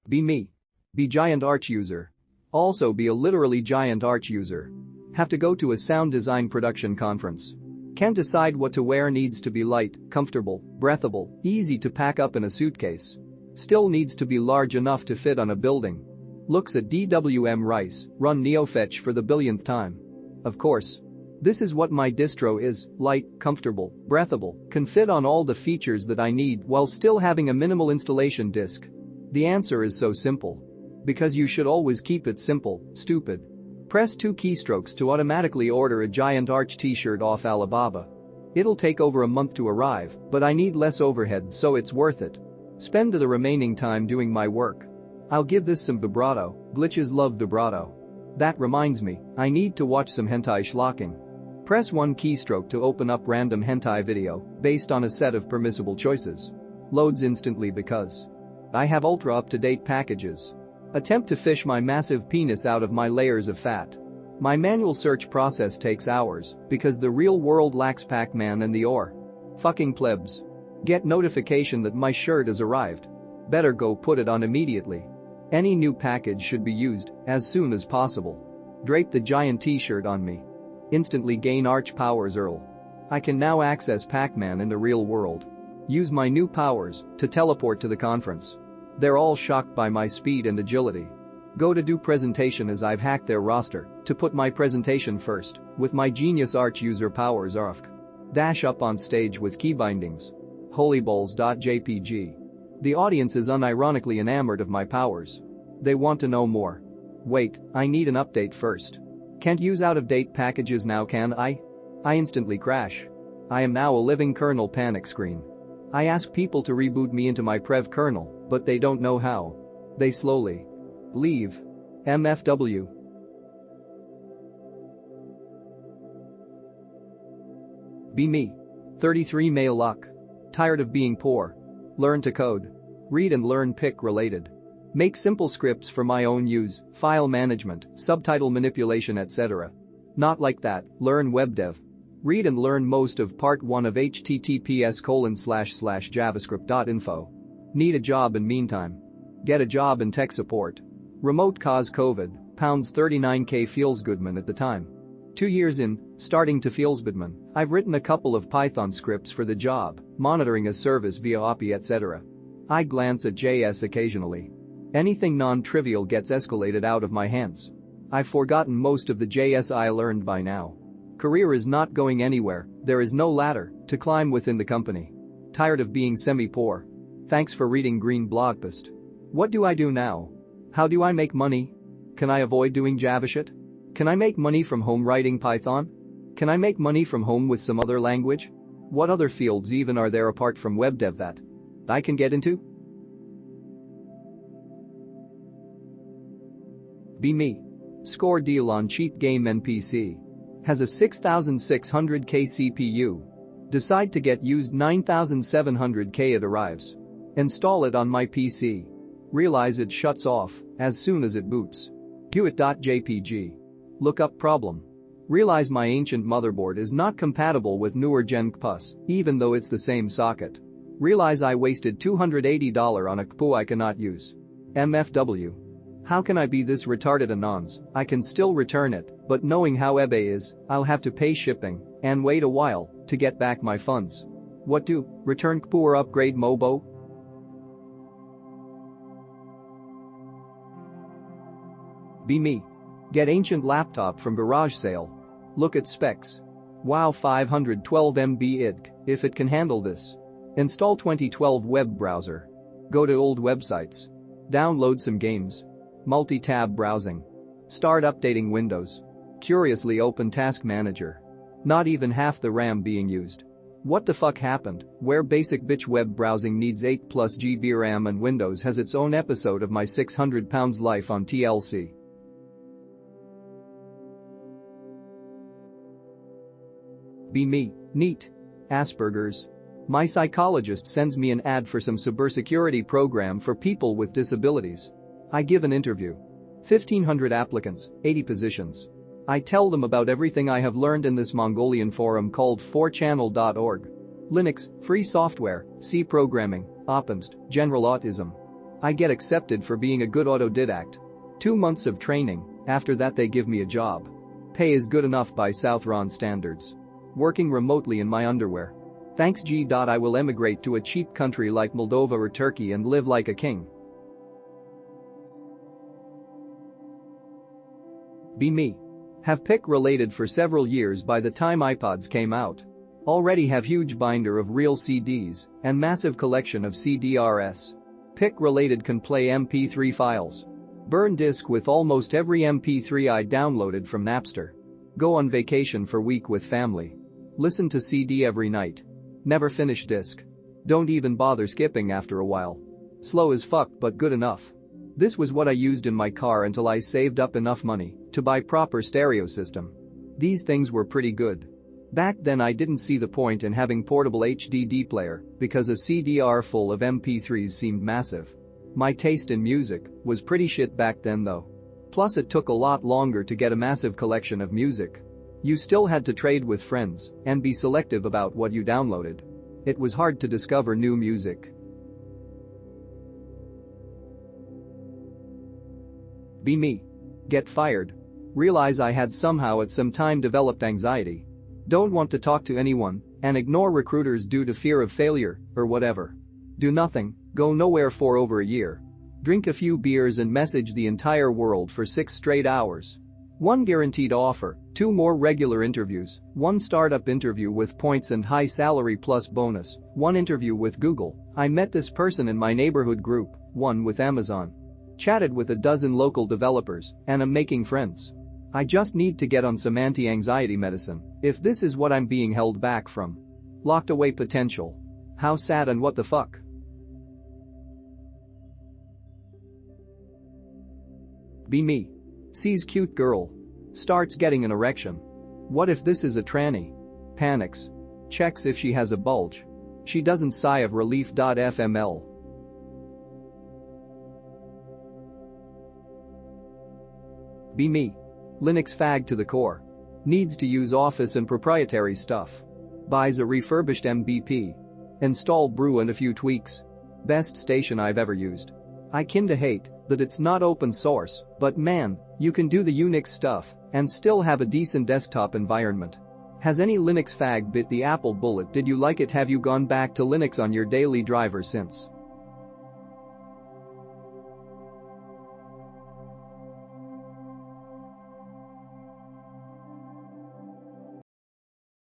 Be me. Be giant arch user. Also be a literally giant arch user. Have to go to a sound design production conference. Can't decide what to wear, needs to be light, comfortable, breathable, easy to pack up in a suitcase. Still needs to be large enough to fit on a building. Looks at DWM Rice, run NeoFetch for the billionth time. Of course. This is what my distro is: light, comfortable, breathable, can fit on all the features that I need while still having a minimal installation disk. The answer is so simple. Because you should always keep it simple, stupid. Press 2 keystrokes to automatically order a giant arch t-shirt off Alibaba. It'll take over a month to arrive, but I need less overhead, so it's worth it. Spend the remaining time doing my work. I'll give this some vibrato. Glitches love vibrato. That reminds me, I need to watch some hentai schlocking. Press 1 keystroke to open up random hentai video based on a set of permissible choices. Loads instantly because I have ultra up-to-date packages. Attempt to fish my massive penis out of my layers of fat. My manual search process takes hours because the real world lacks Pac-Man and the ore. Fucking plebs. Get notification that my shirt has arrived. Better go put it on immediately. Any new package should be used as soon as possible. Drape the giant t-shirt on me. Instantly gain arch powers Earl. I can now access Pac-Man in the real world. Use my new powers to teleport to the conference. They're all shocked by my speed and agility. Go to do presentation as I've hacked their roster to put my presentation first with my genius arch user powers ARFK. Dash up on stage with key bindings. Holyballs.jpg. The audience is unironically enamored of my powers. They want to know more. Wait, I need an update first. Can't use out-of-date packages now, can I? I instantly crash. I am now a living kernel panic screen. I ask people to reboot me into my prev kernel, but they don't know how. They slowly leave. MFW. Be me. 33 male luck. Tired of being poor. Learn to code. Read and learn pick related. Make simple scripts for my own use, file management, subtitle manipulation, etc. Not like that, learn web dev. Read and learn most of part 1 of https://javascript.info. Need a job in meantime. Get a job in tech support. Remote cause COVID, £39k feels goodman at the time. 2 years in, starting to feels goodman, I've written a couple of Python scripts for the job, monitoring a service via API, etc. I glance at JS occasionally. Anything non-trivial gets escalated out of my hands. I've forgotten most of the JS I learned by now. Career is not going anywhere, there is no ladder to climb within the company. Tired of being semi-poor. Thanks for reading Green Blog Post. What do I do now? How do I make money? Can I avoid doing Java shit? Can I make money from home writing Python? Can I make money from home with some other language? What other fields even are there apart from web dev that I can get into? Be me. Score deal on cheap game NPC. Has a 6600K CPU. Decide to get used 9700K, it arrives. Install it on my PC. Realize it shuts off as soon as it boots. Hewitt.jpg. Look up problem. Realize my ancient motherboard is not compatible with newer Gen CPUs, even though it's the same socket. Realize I wasted $280 on a CPU I cannot use. MFW. How can I be this retarded anons? I can still return it, but knowing how eBay is, I'll have to pay shipping and wait a while to get back my funds. What do? Return CPU or upgrade Mobo? Be me. Get ancient laptop from garage sale. Look at specs. Wow, 512 MB IDK, if it can handle this. Install 2012 web browser. Go to old websites. Download some games. Multi-tab browsing. Start updating Windows. Curiously open Task Manager. Not even half the RAM being used. What the fuck happened, where basic bitch web browsing needs 8+ GB RAM and Windows has its own episode of my 600 pounds life on TLC. Be me. Neat. Asperger's. My psychologist sends me an ad for some cybersecurity program for people with disabilities. I give an interview. 1,500 applicants, 80 positions. I tell them about everything I have learned in this Mongolian forum called 4channel.org. Linux, free software, C programming, OpenST, general autism. I get accepted for being a good autodidact. 2 months of training, after that they give me a job. Pay is good enough by Southron standards. Working remotely in my underwear. Thanks G. I will emigrate to a cheap country like Moldova or Turkey and live like a king. Be me. Have pick related for several years by the time iPods came out. Already have huge binder of real CDs and massive collection of CDRs. Pick related can play MP3 files. Burn disk with almost every MP3 I downloaded from Napster. Go on vacation for week with family. Listen to CD every night. Never finish disc. Don't even bother skipping after a while. Slow as fuck but good enough. This was what I used in my car until I saved up enough money to buy proper stereo system. These things were pretty good. Back then I didn't see the point in having portable HDD player because a CDR full of MP3s seemed massive. My taste in music was pretty shit back then though. Plus it took a lot longer to get a massive collection of music. You still had to trade with friends and be selective about what you downloaded. It was hard to discover new music. Be me. Get fired. Realize I had somehow at some time developed anxiety. Don't want to talk to anyone and ignore recruiters due to fear of failure or whatever. Do nothing, go nowhere for over a year. Drink a few beers and message the entire world for 6 straight hours. 1 guaranteed offer, 2 more regular interviews, 1 startup interview with points and high salary plus bonus, 1 interview with Google. I met this person in my neighborhood group, 1 with Amazon. Chatted with a dozen local developers and I'm making friends. I just need to get on some anti-anxiety medicine if this is what I'm being held back from. Locked away potential. How sad and what the fuck. Be me. Sees cute girl. Starts getting an erection. What if this is a tranny? Panics. Checks if she has a bulge. She doesn't sigh of relief. FML. Be me. Linux fag to the core. Needs to use Office and proprietary stuff. Buys a refurbished MBP. Install brew and a few tweaks. Best station I've ever used. I kinda hate that it's not open source, but man, you can do the Unix stuff and still have a decent desktop environment. Has any Linux fag bit the Apple bullet? Did you like it? Have you gone back to Linux on your daily driver since?